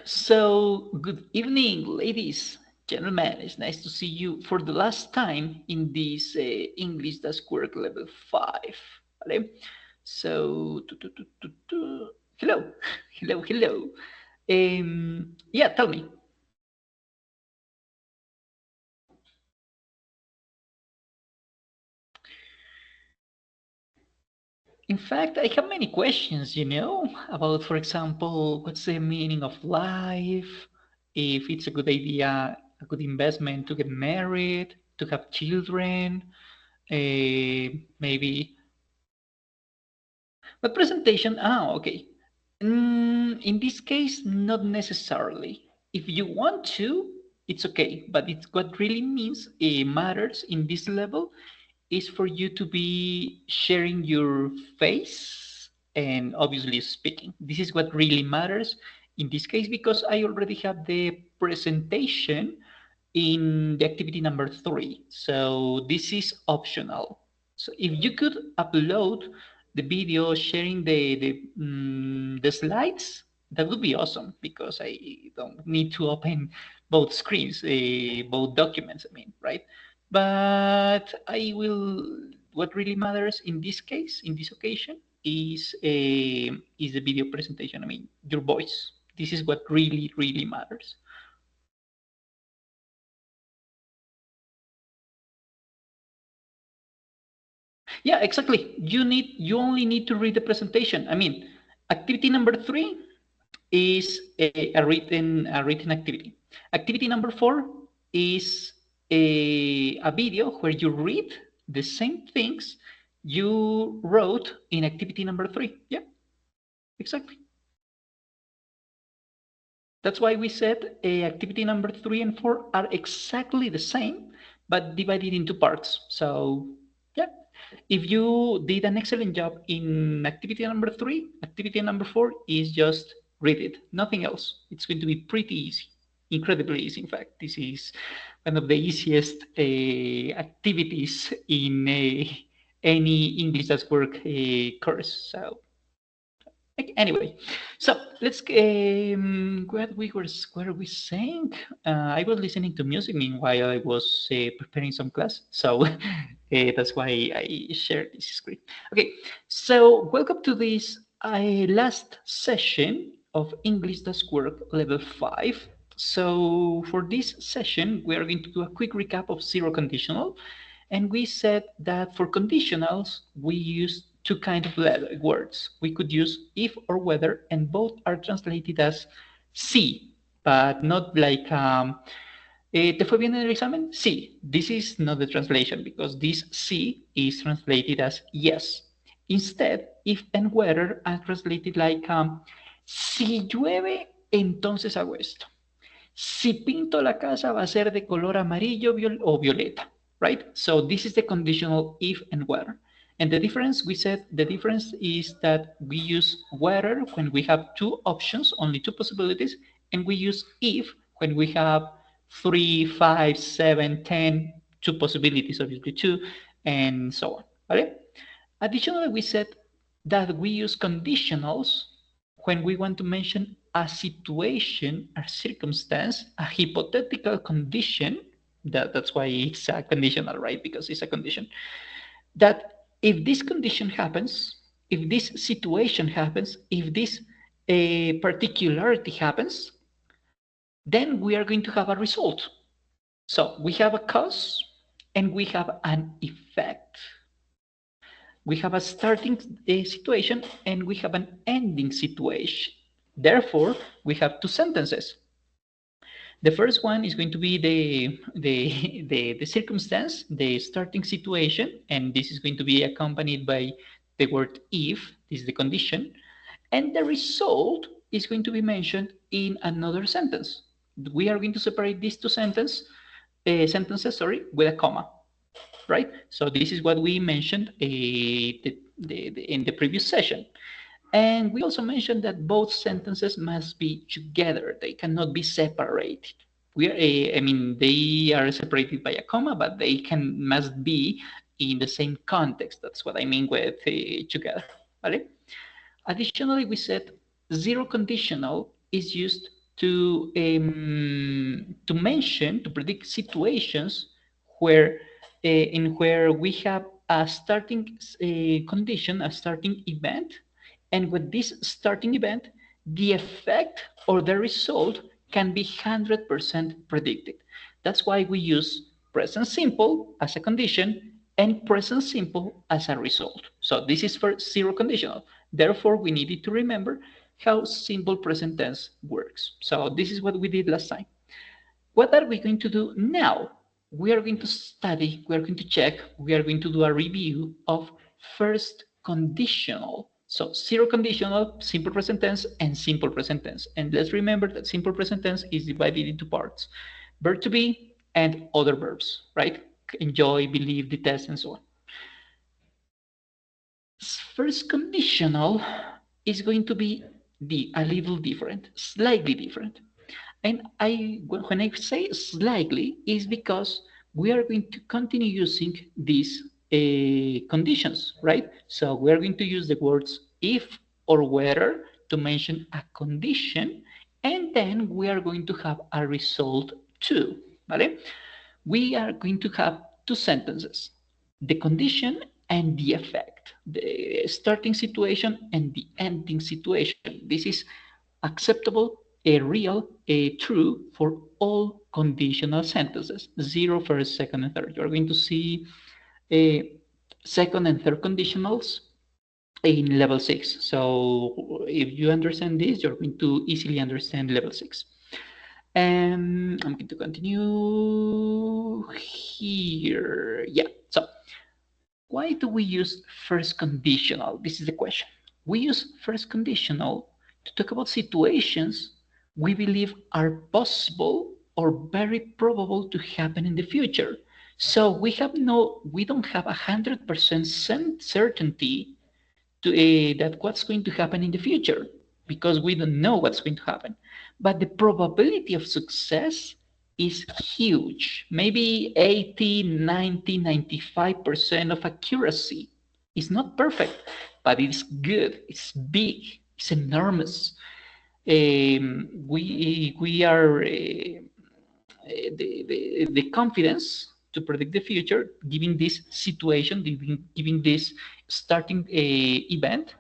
So, good evening, ladies, gentlemen. It's nice to see you for the last time in this English Desk Work Level 5. ¿Vale? So, hello, hello, hello. Yeah, tell me. In fact, I have many questions, about, for example, what's the meaning of life, if it's a good idea, a good investment to get married, to have children, maybe. But presentation, okay. In this case, not necessarily. If you want to, it's okay. But it's what really means matters in this level is for you to be sharing your face and obviously speaking. This is what really matters in this case because I already have the presentation in the activity number 3. So this is optional. So if you could upload the video sharing the slides, that would be awesome because I don't need to open both screens, both documents, I mean, right? But I will, what really matters in this case, in this occasion, is the video presentation. I mean, your voice. This is what really, really matters. Yeah, exactly. You only need to read the presentation. I mean, activity number 3 is a written activity. Activity number 4 is a video where you read the same things you wrote in activity number 3. Yeah, exactly. That's why we said activity number 3 and 4 are exactly the same, but divided into parts. So, yeah, if you did an excellent job in activity number 3, activity number 4 is just read it, nothing else. It's going to be pretty easy, incredibly easy. In fact, this is one of the easiest activities in any English at Work course. So, anyway, so let's what are we saying? I was listening to music meanwhile I was preparing some class, so that's why I shared this screen. Okay, so welcome to this last session of English Desk Work Level 5. So for this session, we are going to do a quick recap of zero conditional. And we said that for conditionals, we use two kind of words. We could use if or whether, and both are translated as sí, but not like ¿te fue bien en el examen? Sí. This is not the translation because this sí is translated as yes. Instead, if and whether are translated like si llueve, entonces hago esto. Si pinto la casa va a ser de color amarillo o violeta, right? So this is the conditional if and whether. And the difference, we said the difference is that we use whether when we have two options, only two possibilities, and we use if when we have 3, 5, 7, 10, two possibilities, obviously two, and so on. Okay? Additionally, we said that we use conditionals when we want to mention a situation, a circumstance, a hypothetical condition. That's why it's a conditional, right? Because it's a condition. That if this condition happens, if this situation happens, if this particularity happens, then we are going to have a result. So we have a cause and we have an effect. We have a starting situation and we have an ending situation. Therefore, we have two sentences. The first one is going to be the circumstance, the starting situation, and this is going to be accompanied by the word if, this is the condition, and the result is going to be mentioned in another sentence. We are going to separate these two sentences, with a comma, right? So this is what we mentioned in the previous session. And we also mentioned that both sentences must be together. They cannot be separated. I mean, they are separated by a comma, but they must be in the same context. That's what I mean with together. Vale? Additionally, we said zero conditional is used to mention, to predict situations where in where we have a starting condition, a starting event, and with this starting event, the effect or the result can be 100% predicted. That's why we use present simple as a condition and present simple as a result. So this is for zero conditional. Therefore, we needed to remember how simple present tense works. So this is what we did last time. What are we going to do now? We are going to study, we are going to check, we are going to do a review of first conditional. So zero conditional, simple present tense, and simple present tense. And let's remember that simple present tense is divided into parts. Verb to be and other verbs, right? Enjoy, believe, detest, and so on. First conditional is going to be a little different, slightly different. And when I say slightly, is because we are going to continue using these conditions, right? So we are going to use the words if or whether to mention a condition, and then we are going to have a result too, ¿vale? We are going to have two sentences, the condition and the effect, the starting situation and the ending situation. This is acceptable, a real, a true for all conditional sentences, zero, first, second, and third. You're going to see a second and third conditionals in level 6. So if you understand this, you're going to easily understand level 6. And I'm going to continue here. Yeah, so why do we use first conditional? This is the question. We use first conditional to talk about situations we believe are possible or very probable to happen in the future. So we don't have 100% certainty to that what's going to happen in the future because we don't know what's going to happen. But the probability of success is huge, maybe 80, 90, 95% of accuracy. It's not perfect, but it's good, it's big, it's enormous. We are the confidence to predict the future, given this situation, given this starting event,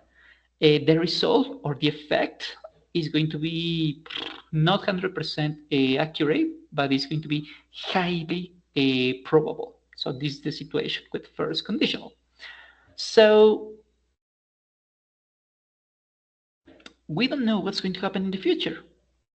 the result or the effect is going to be not 100% accurate, but it's going to be highly probable. So this is the situation with first conditional. So we don't know what's going to happen in the future,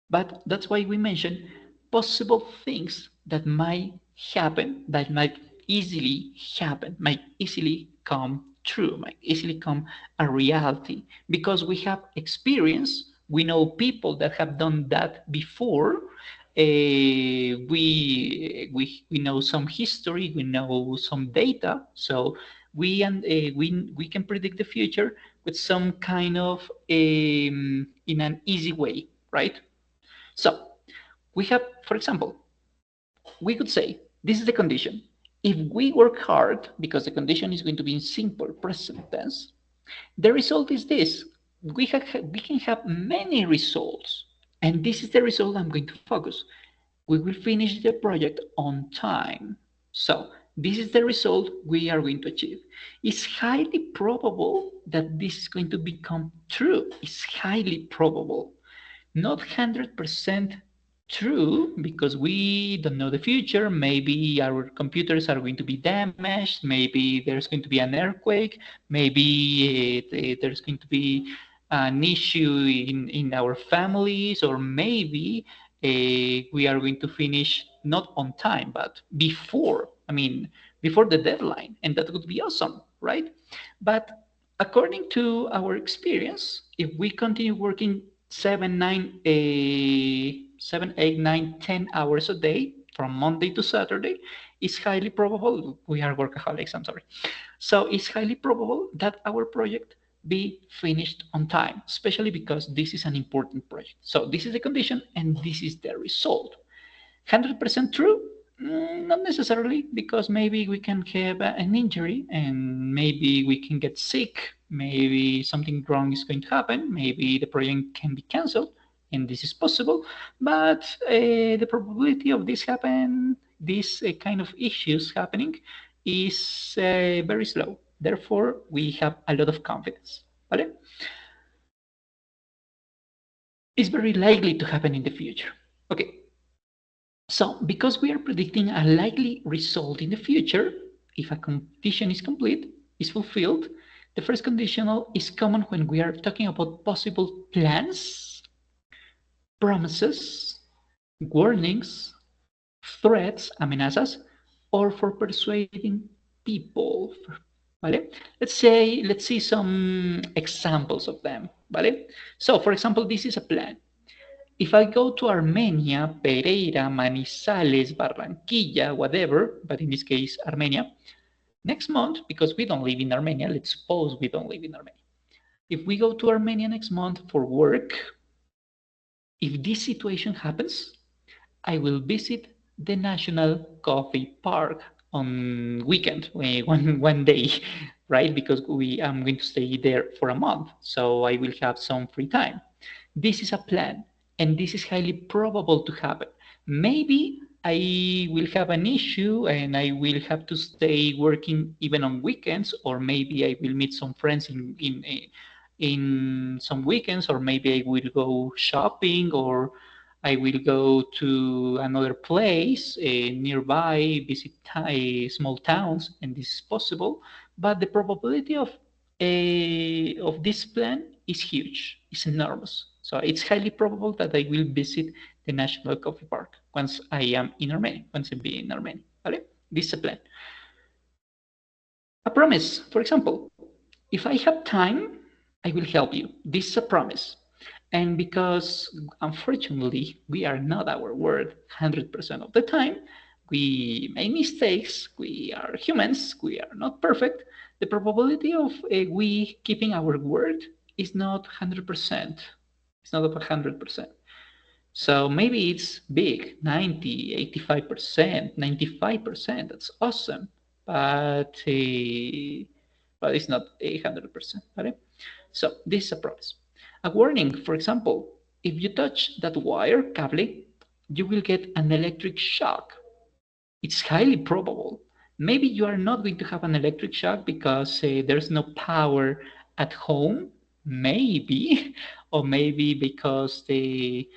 but that's why we mention possible things that might happen, that might easily happen, might easily come true, might easily come a reality, because we have experience, we know people that have done that before. We know some history, we know some data, so we can predict the future with some kind of in an easy way, right? So we have, for example, we could say this is the condition. If we work hard, because the condition is going to be in simple present tense, the result is this. We can have many results, and this is the result I'm going to focus. We will finish the project on time. So this is the result we are going to achieve. It's highly probable that this is going to become true. It's highly probable. Not 100% true because we don't know the future. Maybe our computers are going to be damaged. Maybe there's going to be an earthquake. Maybe there's going to be an issue in our families, or maybe we are going to finish not on time, but before. I mean, before the deadline, and that would be awesome, right? But according to our experience, if we continue working 7, 8, 9, 10 hours a day from Monday to Saturday, it's highly probable we are workaholics. I'm sorry. So it's highly probable that our project be finished on time, especially because this is an important project. So this is the condition, and this is the result. 100% true? Not necessarily, because maybe we can have an injury and maybe we can get sick. Maybe something wrong is going to happen. Maybe the project can be canceled. and this is possible, but the probability of this kind of issues happening is very slow. Therefore, we have a lot of confidence. ¿Vale? It's very likely to happen in the future. Okay, so because we are predicting a likely result in the future, if a condition is complete, is fulfilled, the first conditional is common when we are talking about possible plans, promises, warnings, threats, amenazas, or for persuading people. ¿Vale? Let's see some examples of them. ¿Vale? So, for example, this is a plan. If I go to Armenia, Pereira, Manizales, Barranquilla, whatever, but in this case, Armenia, next month, because we don't live in Armenia, let's suppose we don't live in Armenia. If we go to Armenia next month for work, if this situation happens, I will visit the National Coffee Park on weekend, one day, right? Because I'm going to stay there for a month, so I will have some free time. This is a plan, and this is highly probable to happen. Maybe I will have an issue and I will have to stay working even on weekends, or maybe I will meet some friends in some weekends, or maybe I will go shopping, or I will go to another place nearby, visit small towns, and this is possible. But the probability of this plan is huge, it's enormous. So it's highly probable that I will visit the National Coffee Park once I am in Armenia, once I be in Armenia. ¿Vale? This is a plan. A promise, for example, if I have time, I will help you. This is a promise. And because unfortunately we are not our word 100% of the time, we make mistakes, we are humans, we are not perfect, the probability of we keeping our word is not 100%. It's not of 100%. So maybe it's big, 90, 85%, 95%. That's awesome. But it's not 100%. Right? So this is a promise. A warning, for example, if you touch that wire, cable, you will get an electric shock. It's highly probable. Maybe you are not going to have an electric shock because there's no power at home, maybe, or maybe because the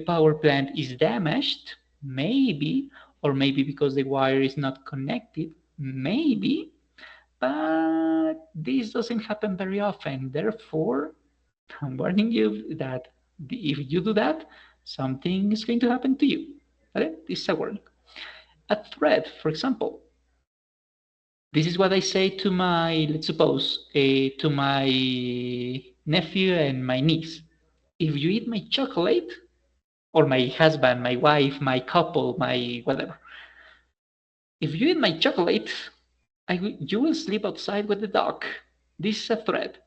power plant is damaged, maybe, or maybe because the wire is not connected, maybe, but this doesn't happen very often. Therefore, I'm warning you that if you do that, something is going to happen to you. Okay? This is a warning. A threat, for example. This is what I say to my, let's suppose, to my nephew and my niece. If you eat my chocolate, or my husband, my wife, my couple, my whatever, if you eat my chocolate, you will sleep outside with the dog. This is a threat.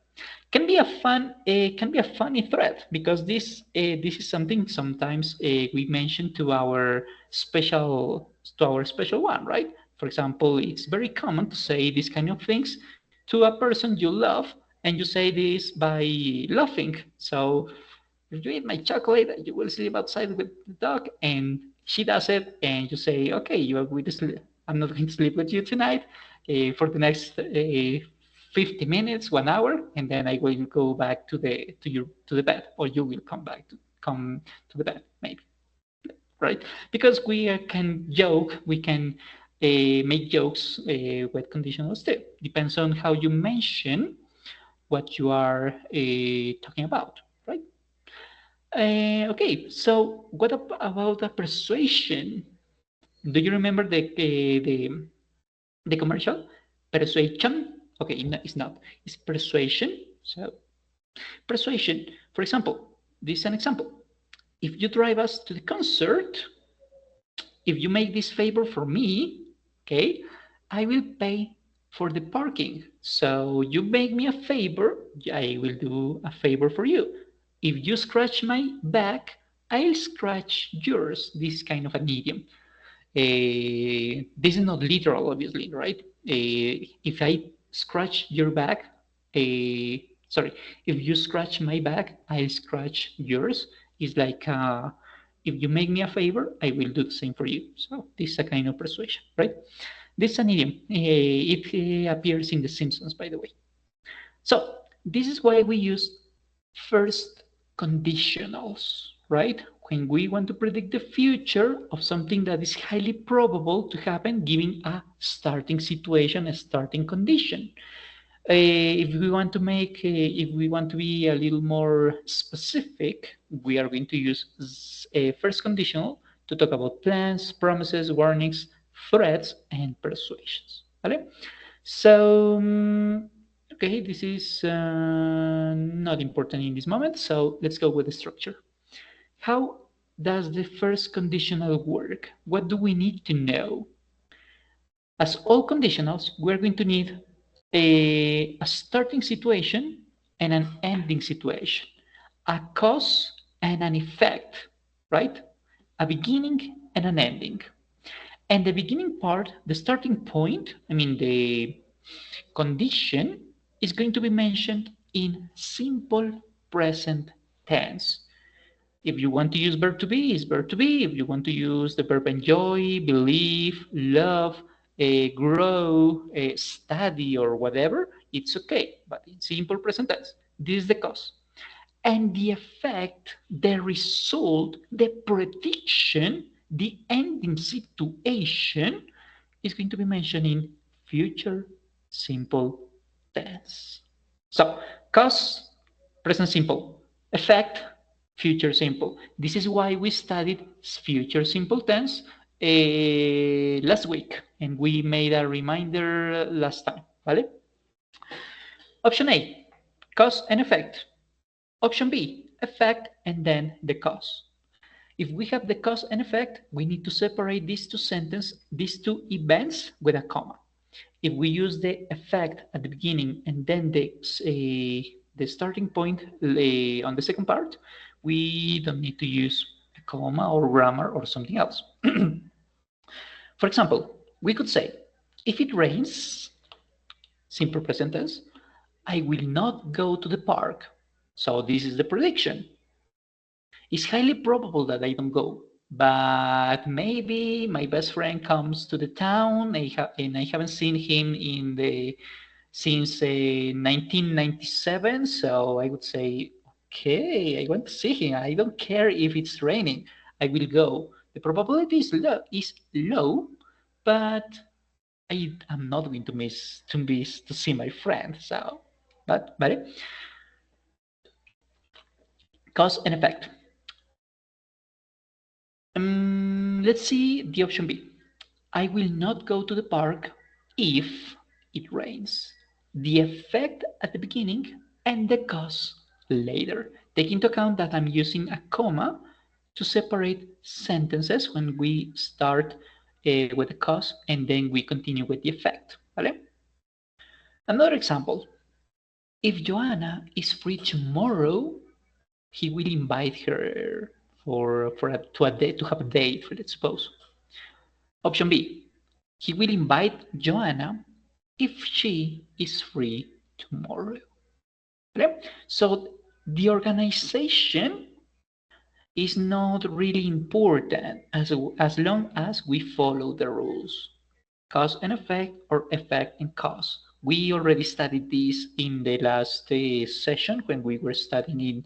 Can be a funny threat because this is something sometimes we mention to our special one, right? For example, it's very common to say these kind of things to a person you love, and you say this by laughing. So if you eat my chocolate, you will sleep outside with the dog, and she does it, and you say, okay, you are going to sleep. I'm not going to sleep with you tonight for the next 50 minutes, 1 hour, and then I will go back to the bed, or you will come to the bed, maybe, right? Because can joke, we can make jokes with conditionals too. Depends on how you mention what you are talking about, right? Okay, so what about a persuasion? Do you remember the commercial? Persuasion? Okay, no, it's not. It's persuasion. So persuasion. For example, this is an example. If you drive us to the concert, if you make this favor for me, okay, I will pay for the parking. So you make me a favor, I will do a favor for you. If you scratch my back, I'll scratch yours. This is kind of an idiom. This is not literal, obviously, right? If I scratch your back, sorry, if you scratch my back, I'll scratch yours. It's like, if you make me a favor, I will do the same for you. So this is a kind of persuasion, right? This is an idiom. It appears in The Simpsons, by the way. So this is why we use first conditionals, right? When we want to predict the future of something that is highly probable to happen, given a starting situation, a starting condition. If we want to if we want to be a little more specific, we are going to use a first conditional to talk about plans, promises, warnings, threats, and persuasions. ¿Vale? So, okay, this is not important in this moment. So let's go with the structure. How does the first conditional work? What do we need to know? As all conditionals, we're going to need a starting situation and an ending situation, a cause and an effect, right? A beginning and an ending. And the beginning part, the starting point, I mean, the condition is going to be mentioned in simple present tense. If you want to use verb to be, it's verb to be. If you want to use the verb enjoy, believe, love, grow, study, or whatever, it's okay. But in simple present tense, this is the cause. And the effect, the result, the prediction, the ending situation is going to be mentioned in future simple tense. So, cause, present simple. Effect, future simple. This is why we studied future simple tense last week, and we made a reminder last time. ¿Vale? Option A, cause and effect. Option B, effect and then the cause. If we have the cause and effect, we need to separate these two events with a comma. If we use the effect at the beginning and then the starting point on the second part, we don't need to use a comma or grammar or something else. For example, we could say, if it rains, simple present tense, I will not go to the park. So this is the prediction. It's highly probable that I don't go, but maybe my best friend comes to the town and I haven't seen him since 1997. So I would say, okay, I want to see him. I don't care if it's raining. I will go. The probability is low, but I am not going to see my friend. So, but cause and effect. Let's see the option B. I will not go to the park if it rains. The effect at the beginning and the cause later. Take into account that I'm using a comma to separate sentences when we start with the cause and then we continue with the effect. ¿Vale? Another example. If Joanna is free tomorrow, he will invite her to have a date, let's suppose. Option B. He will invite Joanna if she is free tomorrow. Okay? So the organization is not really important as long as we follow the rules. Cause and effect or effect and cause. We already studied this in the last session when we were studying in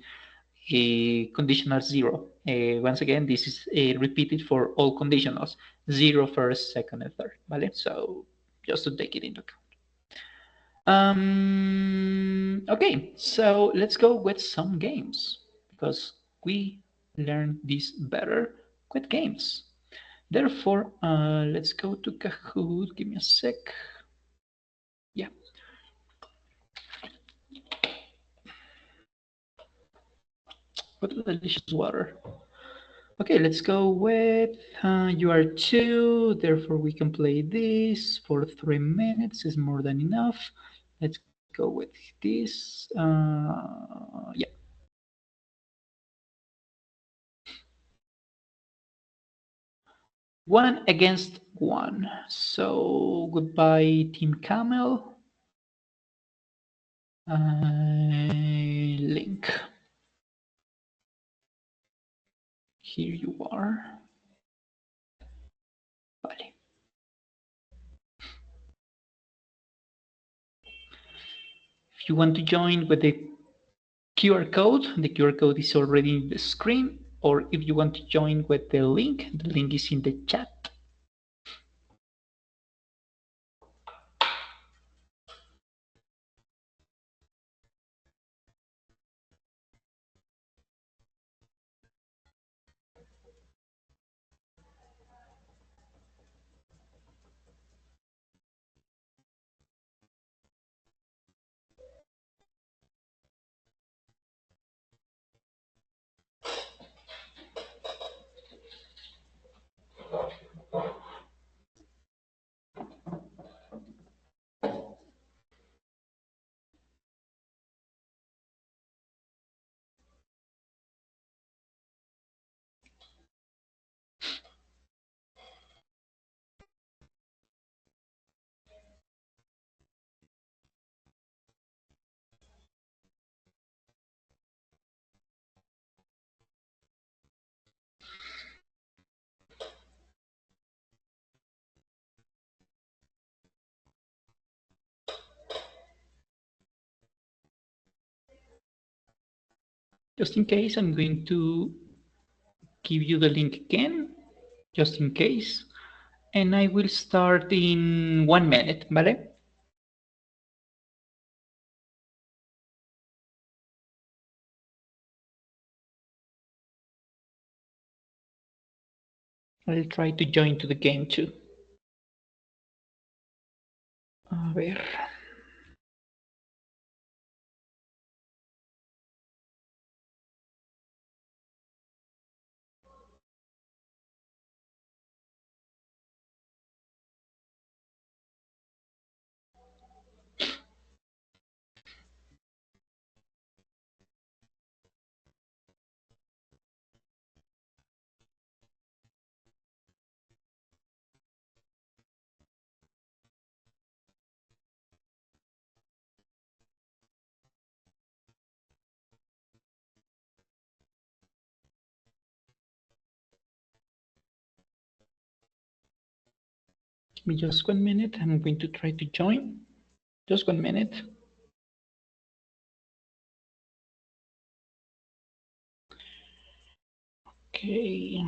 conditional zero. Once again, this is repeated for all conditionals. Zero, first, second, and third. ¿Vale? So just to take it into account. Okay, so let's go with some games because we learn this better with games. Therefore, let's go to Kahoot. Give me a sec. Yeah. What a delicious water. Okay, let's go with you are two, therefore we can play this for 3 minutes is more than enough. Let's go with this. Yeah. One against one. So goodbye, Team Camel. Link. Here you are. Vale. If you want to join with the QR code is already in the screen, or if you want to join with the link is in the chat. Just in case, I'm going to give you the link again, just in case. And I will start in 1 minute, ¿vale? I'll try to join to the game too. A ver. Give me just 1 minute. I'm going to try to join. Just 1 minute. Okay.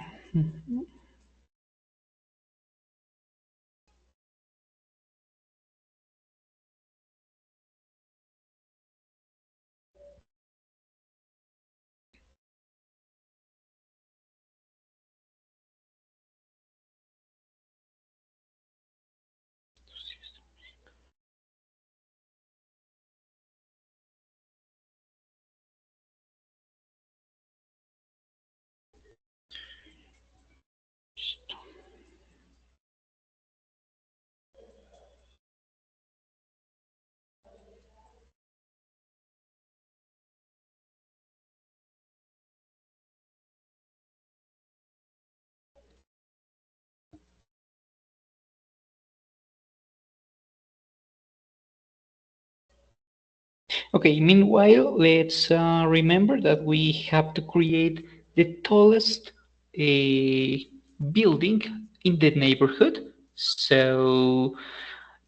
Okay, meanwhile, let's remember that we have to create the tallest building in the neighborhood. So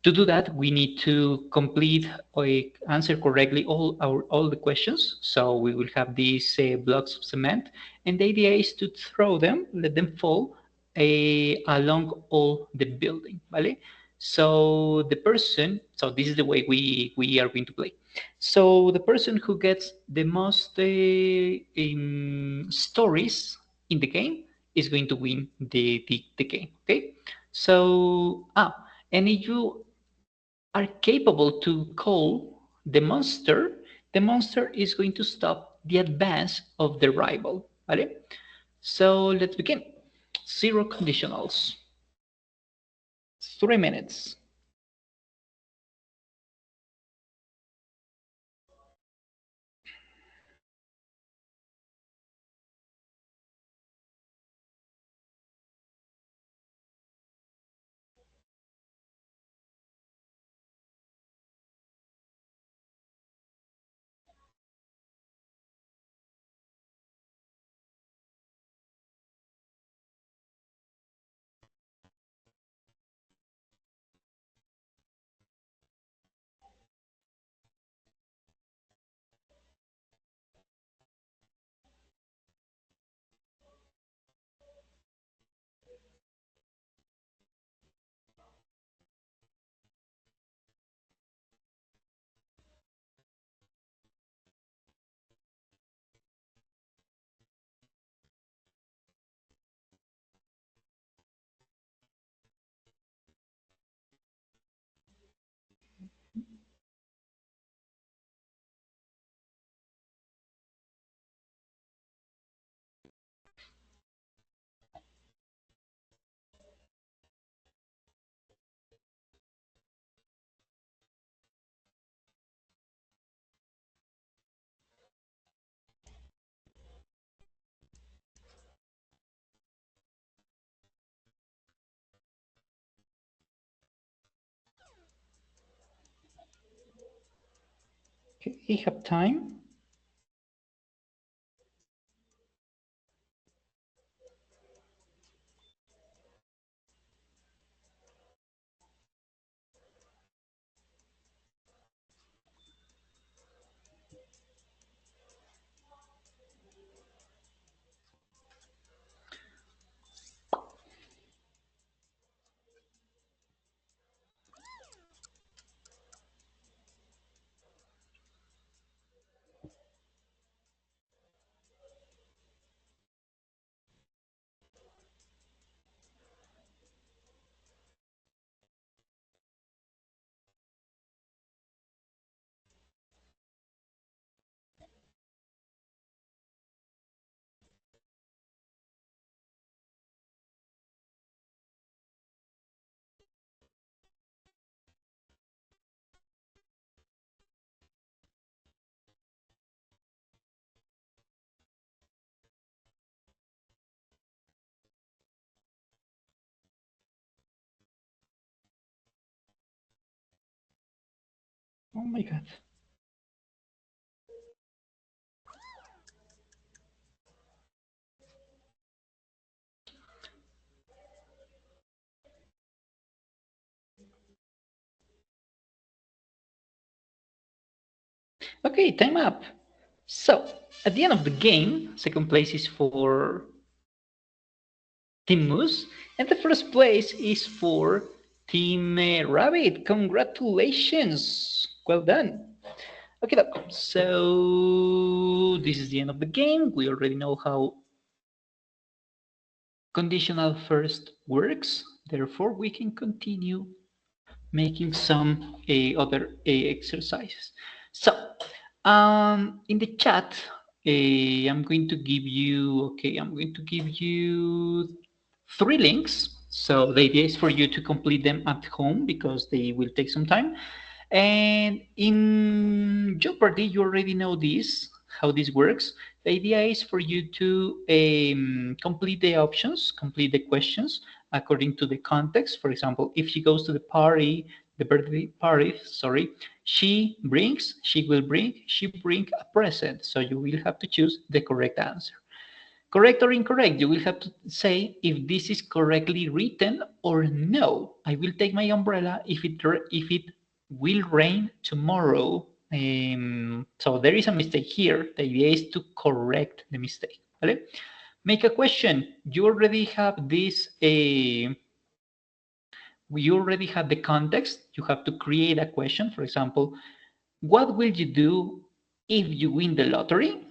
to do that, we need to complete or answer correctly all the questions. So we will have these blocks of cement, and the idea is to throw them, let them fall along all the building, ¿vale? So this is the way we are going to play. So the person who gets the most stories in the game is going to win the game. Okay. So and if you are capable to call the monster is going to stop the advance of the rival. ¿Vale? So let's begin. Zero conditionals. 3 minutes. Okay, have time. Oh my God. Okay, time up. So, at the end of the game, second place is for Team Moose, and the first place is for Team Rabbit. Congratulations! Well done. Okay, so this is the end of the game. We already know how conditional first works. Therefore, we can continue making some other exercises. So, in the chat, I'm going to give you, okay, I'm going to give you 3 links. So the idea is for you to complete them at home because they will take some time. And in Jeopardy, you already know this, how this works. The idea is for you to complete the options, complete the questions according to the context. For example, if she goes to the party, the birthday party, sorry, she bring a present. So you will have to choose the correct answer. Correct or incorrect, you will have to say if this is correctly written or no. I will take my umbrella if it will rain tomorrow. So there is a mistake here. The idea is to correct the mistake. ¿Vale? Make a question. You already have this. You already have the context. You have to create a question. For example, what will you do if you win the lottery?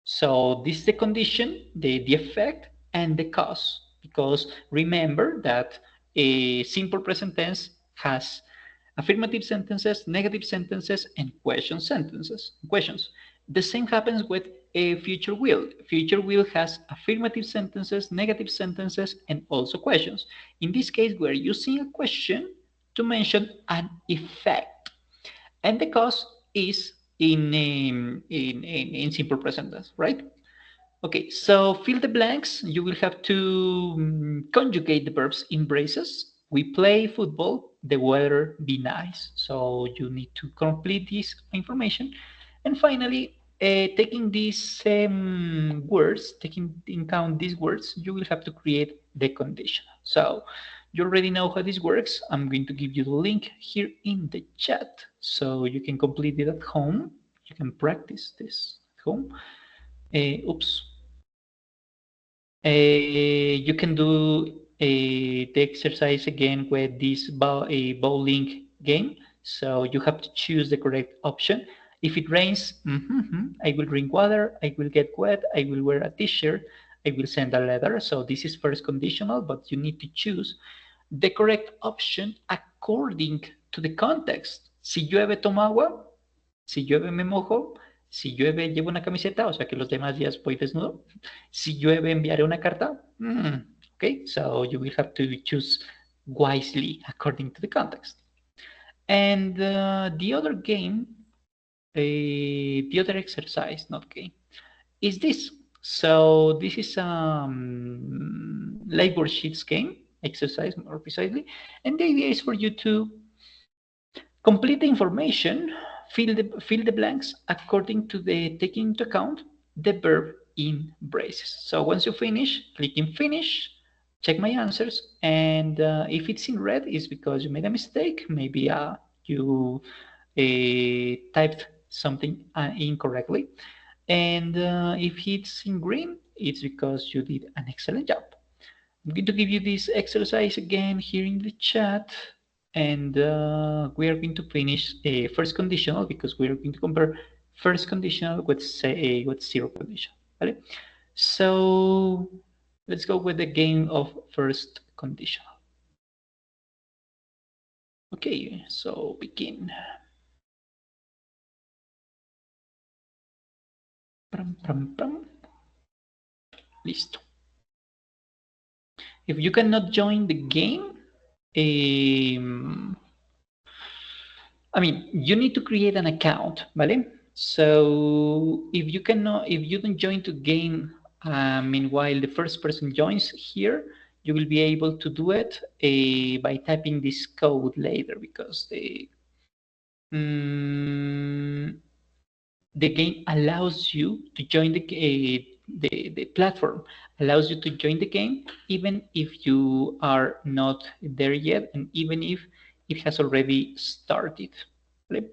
So this is the condition, the effect, and the cause. Because remember that a simple present tense has affirmative sentences, negative sentences, and question sentences. Questions. The same happens with a future will. Future will has affirmative sentences, negative sentences, and also questions. In this case, we're using a question to mention an effect, and the cause is in simple present tense, right? Okay, so fill the blanks. You will have to conjugate the verbs in braces. We play football. The weather be nice. So you need to complete this information. And finally, taking these words, taking in count these words, you will have to create the condition. So you already know how this works. I'm going to give you the link here in the chat so you can complete it at home. You can practice this at home. Oops. You can do the exercise again with this bowling game. So you have to choose the correct option. If it rains, I will drink water, I will get wet, I will wear a t-shirt, I will send a letter. So this is first conditional, but you need to choose the correct option according to the context. Si llueve, tomo agua. Si llueve, me mojo. Si llueve, llevo una camiseta, o sea que los demás días voy desnudo. Si llueve, enviaré una carta. Okay, so you will have to choose wisely according to the context. And the other game, the other exercise, not game, is this. So this is labor sheets game exercise more precisely, and the idea is for you to complete the information fill the blanks according to the taking into account the verb in braces. So once you finish, click in finish, check my answers, and if it's in red, it's because you made a mistake. Maybe you typed something incorrectly, and if it's in green, it's because you did an excellent job. I'm going to give you this exercise again here in the chat, and we are going to finish a first conditional because we are going to compare first conditional with say with zero conditional. Right? So let's go with the game of first conditional. Okay, so begin. Pram, pram, pram. Listo. If you cannot join the game, I mean, you need to create an account, ¿vale? So if you don't join to game, meanwhile the first person joins here, you will be able to do it by typing this code later because mm, the game allows you to join the platform allows you to join the game even if you are not there yet and even if it has already started. Right?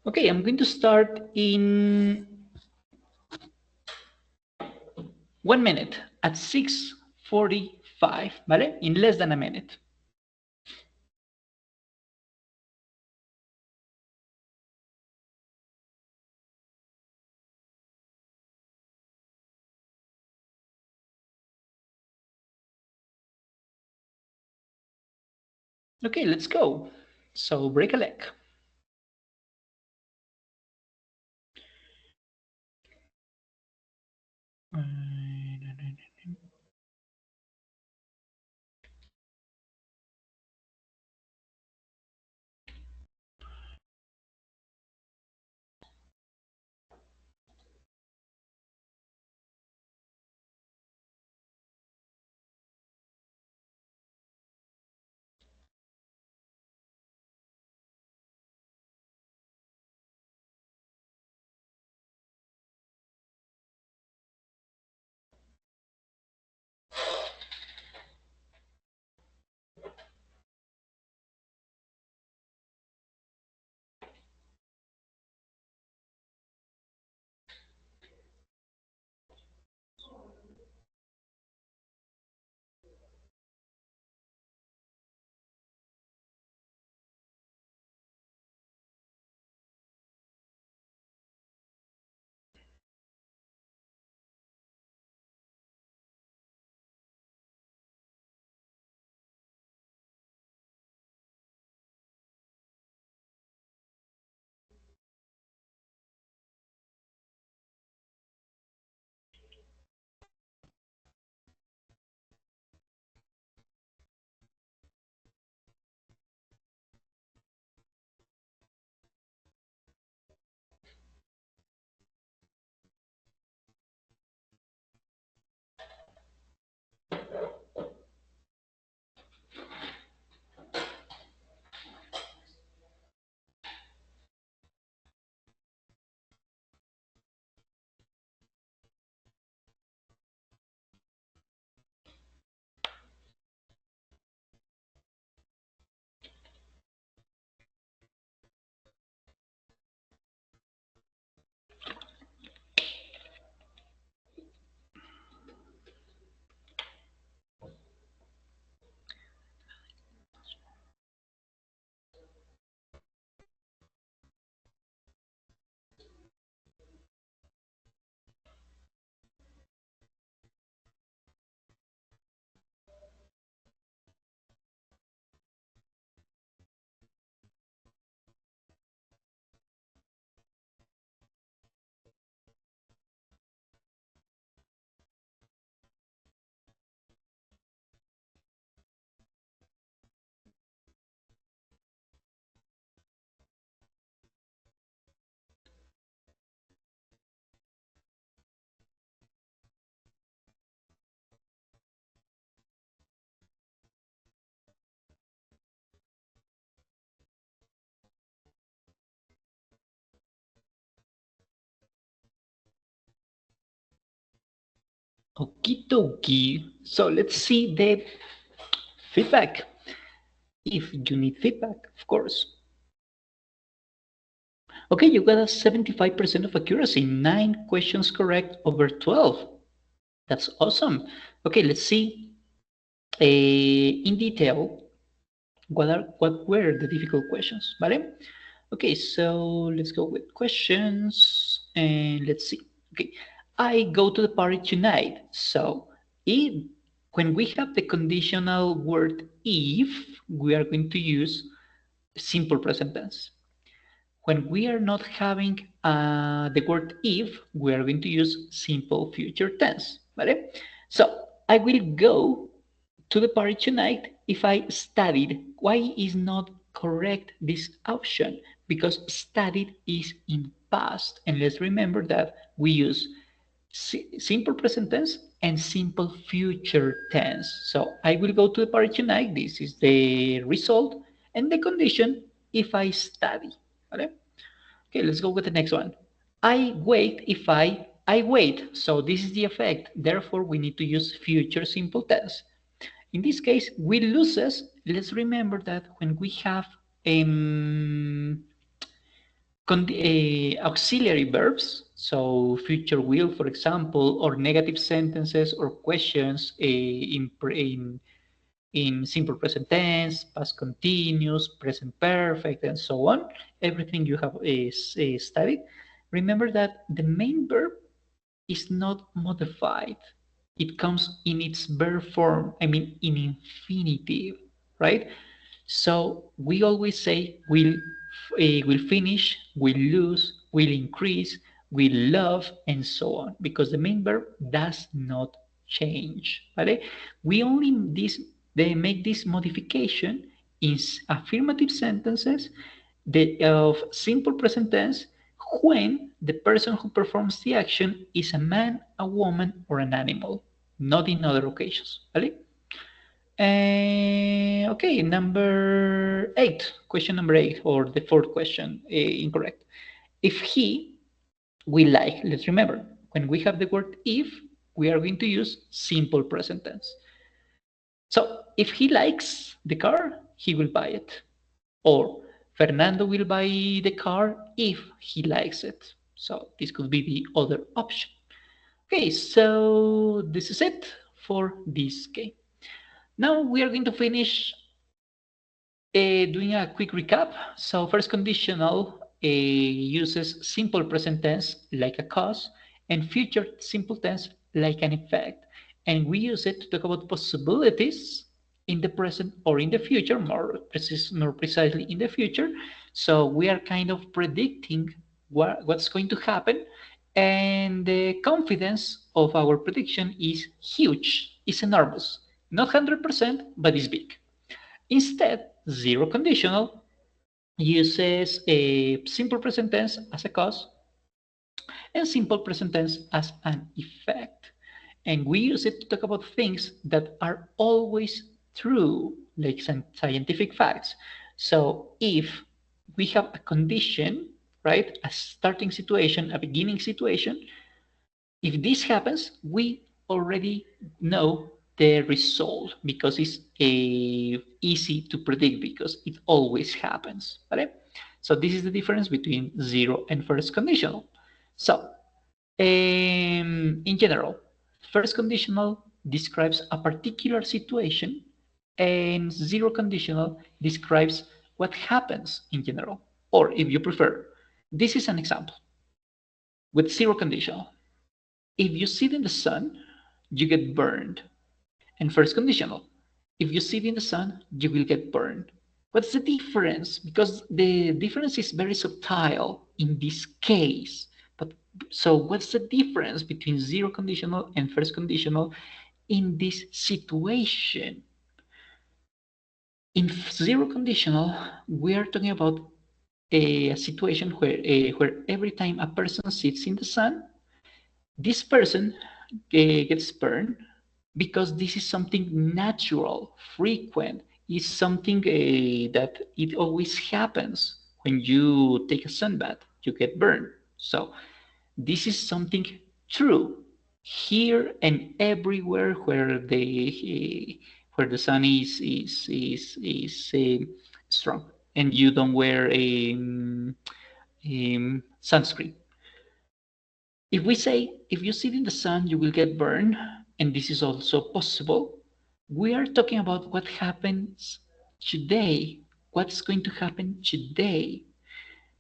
Okay, I'm going to start in 1 minute at 6:45, ¿vale? In less than a minute. Okay, let's go. So break a leg. Okie dokie. So let's see the feedback. If you need feedback, of course. Okay, you got a 75% of accuracy, 9 questions correct over 12. That's awesome. Okay, let's see in detail what were the difficult questions, ¿vale? Okay, so let's go with questions and let's see. Okay, I go to the party tonight. So if when we have the conditional word if, we are going to use simple present tense. When we are not having the word if, we are going to use simple future tense. ¿Vale? So I will go to the party tonight if I studied. Why is not correct this option? Because studied is in past. And let's remember that we use simple present tense and simple future tense. So I will go to the party tonight. This is the result and the condition if I study. ¿Vale? Okay, let's go with the next one. I wait if I wait. So this is the effect. Therefore, we need to use future simple tense. In this case, will loses. Let's remember that when we have auxiliary verbs, so future will, for example, or negative sentences or questions in simple present tense, past continuous, present perfect, and so on, everything you have is studied, remember that the main verb is not modified. It comes in its verb form, I mean in infinitive, right? So we always say will finish, will lose, will increase, will love, and so on, because the main verb does not change. ¿Vale? We only they make this modification in affirmative sentences of simple present tense when the person who performs the action is a man, a woman, or an animal, not in other occasions. ¿Vale? Okay, number 8, question number 8, or the fourth question, incorrect. If he will like, let's remember, when we have the word if, we are going to use simple present tense. So if he likes the car, he will buy it. Or Fernando will buy the car if he likes it. So this could be the other option. Okay, so this is it for this game. Now we are going to finish doing a quick recap. So first conditional uses simple present tense like a cause and future simple tense like an effect. And we use it to talk about possibilities in the present or in the future, more precisely in the future. So we are kind of predicting what's going to happen. And the confidence of our prediction is huge, it's enormous. Not 100%, but it's big. Instead, zero conditional uses a simple present tense as a cause and simple present tense as an effect. And we use it to talk about things that are always true, like scientific facts. So if we have a condition, right, a starting situation, a beginning situation, if this happens, we already know the result because it's easy to predict because it always happens. Right? So this is the difference between zero and first conditional. So in general, first conditional describes a particular situation and zero conditional describes what happens in general. Or if you prefer, this is an example with zero conditional. If you sit in the sun, you get burned. And first conditional, if you sit in the sun, you will get burned. What's the difference? Because the difference is very subtle in this case. But so what's the difference between zero conditional and first conditional in this situation? In zero conditional, we are talking about a situation where every time a person sits in the sun, this person gets burned because this is something natural, frequent. It's something that it always happens when you take a sunbath, you get burned. So this is something true. here and everywhere where the sun is strong, and you don't wear a sunscreen. If we say if you sit in the sun, you will get burned, and this is also possible, we are talking about what happens today. What's going to happen today?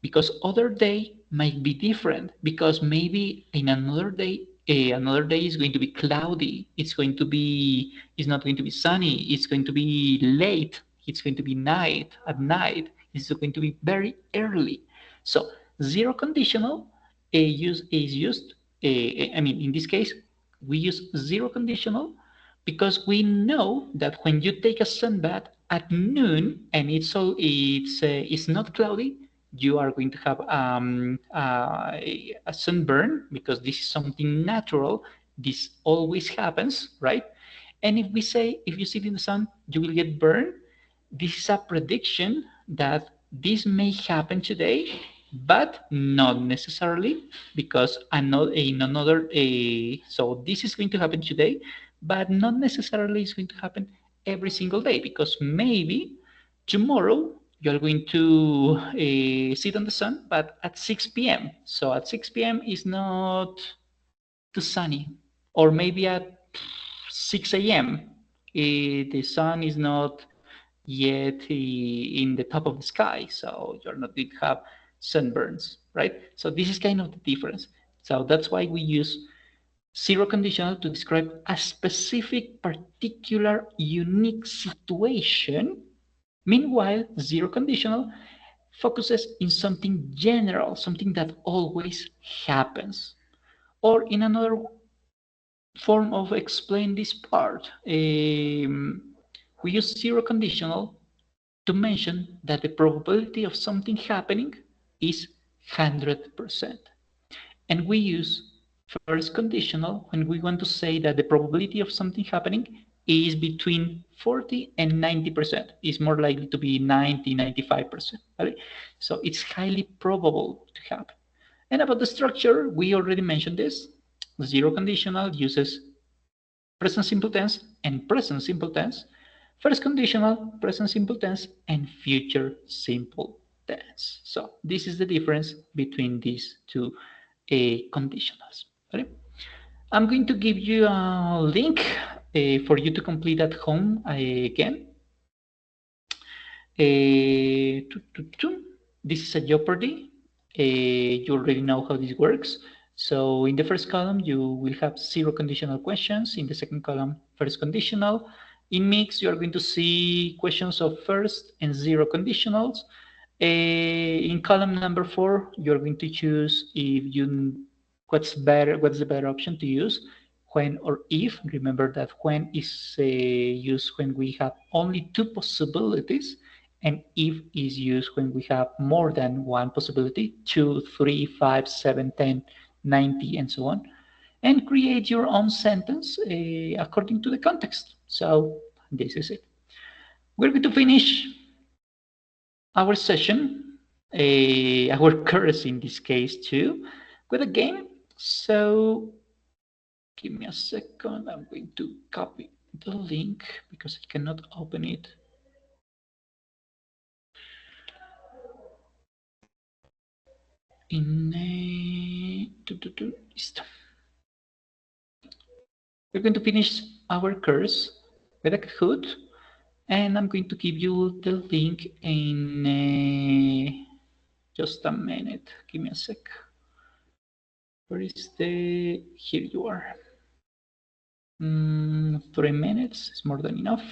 Because other day might be different, because maybe in another day is going to be cloudy, it's not going to be sunny, it's going to be late, it's going to be night at night, it's going to be very early. So zero conditional is used, I mean, in this case we use zero conditional because we know that when you take a sunbath at noon and it's not cloudy, you are going to have a sunburn, because this is something natural. This always happens, right? And if we say if you sit in the sun, you will get burned, this is a prediction that this may happen today, but not necessarily, because so this is going to happen today, but not necessarily it's going to happen every single day, because maybe tomorrow you're going to sit on the sun, but at 6 p.m. So at 6 p.m. is not too sunny, or maybe at 6 a.m. The sun is not yet in the top of the sky, so you're not going to have sunburns, right? So this is kind of the difference. So that's why we use zero conditional to describe a specific, particular, unique situation. Meanwhile, zero conditional focuses in something general, something that always happens. Or in another form of explain this part, we use zero conditional to mention that the probability of something happening is 100%. And we use first conditional when we want to say that the probability of something happening is between 40 and 90%. It's more likely to be 90, 95%. Right? So it's highly probable to happen. And about the structure, we already mentioned this. Zero conditional uses present simple tense and present simple tense, first conditional, present simple tense, and future simple tense. So this is the difference between these two conditionals. Okay? I'm going to give you a link for you to complete at home again. This is a Jeopardy. You already know how this works. So in the first column, you will have zero conditional questions. In the second column, first conditional. In mix, you are going to see questions of first and zero conditionals. In column number 4, you're going to choose if you what's the better option to use, when or if. Remember that when is used when we have only two possibilities, and if is used when we have more than one possibility, 2, 3, 5, 7, 10, 90, and so on. And create your own sentence according to the context. So this is it. We're going to finish our session, our course in this case too, with a game. So give me a second. I'm going to copy the link because I cannot open it. We're going to finish our course with a Kahoot, and I'm going to give you the link in just a minute. Give me a sec. Where is the? Here you are. 3 minutes is more than enough.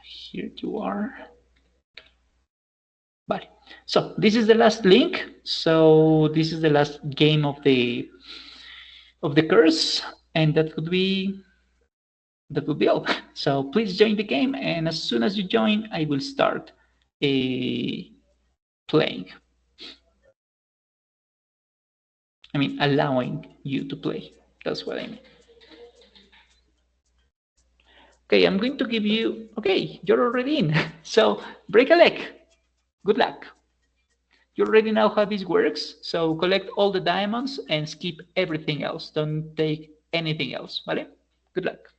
Here you are. But so this is the last link. So this is the last game of the course, and that would be all. So please join the game, and as soon as you join, I will start playing. I mean, allowing you to play. That's what I mean. Okay, I'm going to give you, okay, you're already in. So break a leg. Good luck. You already know how this works. So collect all the diamonds and skip everything else. Don't take anything else, ¿vale? Good luck.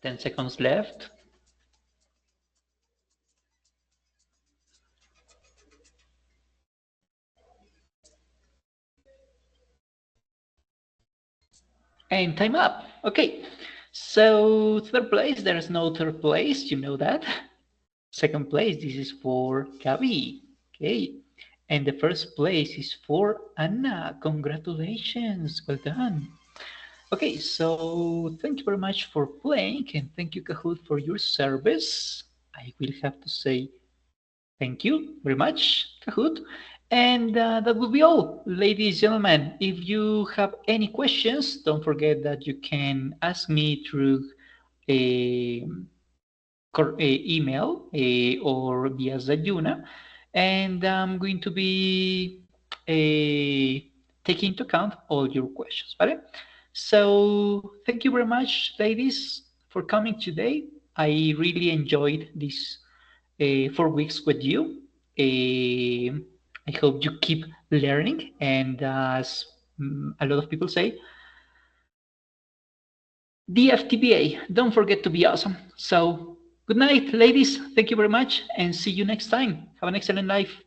Ten seconds left. And time up. Okay. So third place, there's no third place. You know that. Second place, this is for Gabi. Okay. And the first place is for Anna. Congratulations. Well done. Okay, so thank you very much for playing, and thank you, Kahoot, for your service. I will have to say thank you very much, Kahoot. And that will be all, ladies and gentlemen. If you have any questions, don't forget that you can ask me through a email or via Zayuna, and I'm going to be taking into account all your questions. ¿Vale? So thank you very much, ladies, for coming today. I really enjoyed these 4 weeks with you. I hope you keep learning, and as a lot of people say, DFTBA, don't forget to be awesome. So, good night, ladies. Thank you very much, and see you next time. Have an excellent life.